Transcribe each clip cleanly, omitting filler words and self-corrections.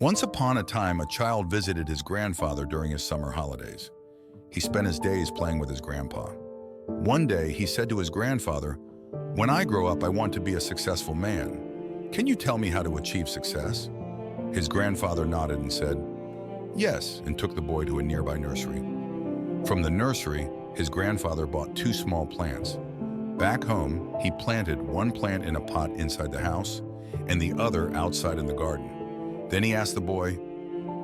Once upon a time, a child visited his grandfather during his summer holidays. He spent his days playing with his grandpa. One day, he said to his grandfather, "When I grow up, I want to be a successful man. Can you tell me how to achieve success?" His grandfather nodded and said, "Yes," and took the boy to a nearby nursery. From the nursery, his grandfather bought two small plants. Back home, he planted one plant in a pot inside the house and the other outside in the garden. Then he asked the boy,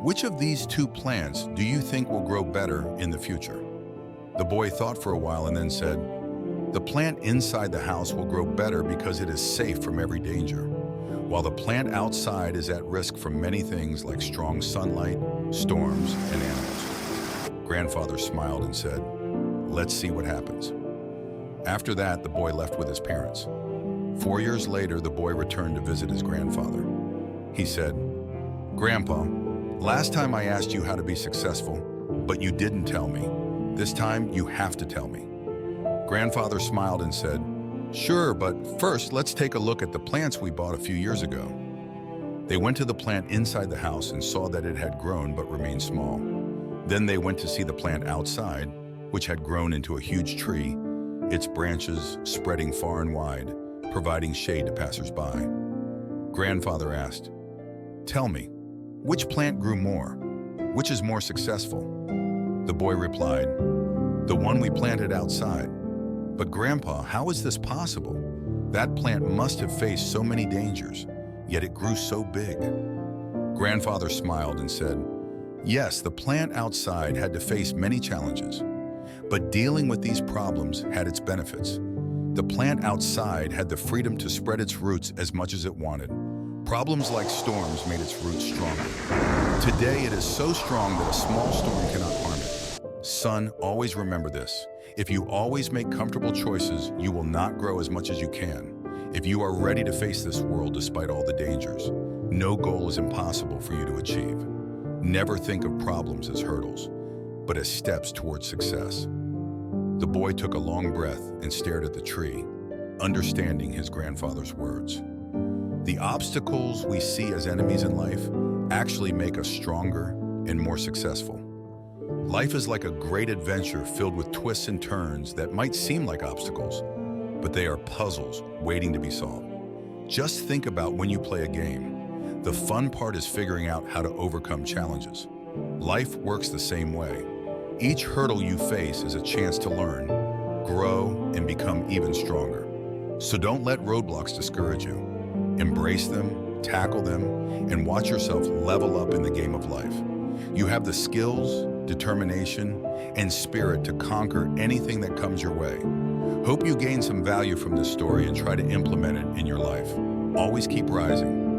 "Which of these two plants do you think will grow better in the future?" The boy thought for a while and then said, "The plant inside the house will grow better because it is safe from every danger, while the plant outside is at risk from many things like strong sunlight, storms, and animals." Grandfather smiled and said, "Let's see what happens." After that, the boy left with his parents. 4 years later, the boy returned to visit his grandfather. He said, "Grandpa, last time I asked you how to be successful, but you didn't tell me. This time, you have to tell me." Grandfather smiled and said, "Sure, but first, let's take a look at the plants we bought a few years ago." They went to the plant inside the house and saw that it had grown but remained small. Then they went to see the plant outside, which had grown into a huge tree, its branches spreading far and wide, providing shade to passers-by. Grandfather asked, "Tell me, which plant grew more? Which is more successful?" The boy replied, "The one we planted outside." "But Grandpa, how is this possible? That plant must have faced so many dangers, yet it grew so big." Grandfather smiled and said, "Yes, the plant outside had to face many challenges, but dealing with these problems had its benefits. The plant outside had the freedom to spread its roots as much as it wanted. Problems like storms made its roots stronger. Today it is so strong that a small storm cannot harm it. Son, always remember this. If you always make comfortable choices, you will not grow as much as you can. If you are ready to face this world despite all the dangers, no goal is impossible for you to achieve. Never think of problems as hurdles, but as steps towards success." The boy took a long breath and stared at the tree, understanding his grandfather's words. The obstacles we see as enemies in life actually make us stronger and more successful. Life is like a great adventure filled with twists and turns that might seem like obstacles, but they are puzzles waiting to be solved. Just think about when you play a game. The fun part is figuring out how to overcome challenges. Life works the same way. Each hurdle you face is a chance to learn, grow, and become even stronger. So don't let roadblocks discourage you. Embrace them, tackle them, and watch yourself level up in the game of life. You have the skills, determination, and spirit to conquer anything that comes your way. Hope you gain some value from this story and try to implement it in your life. Always keep rising.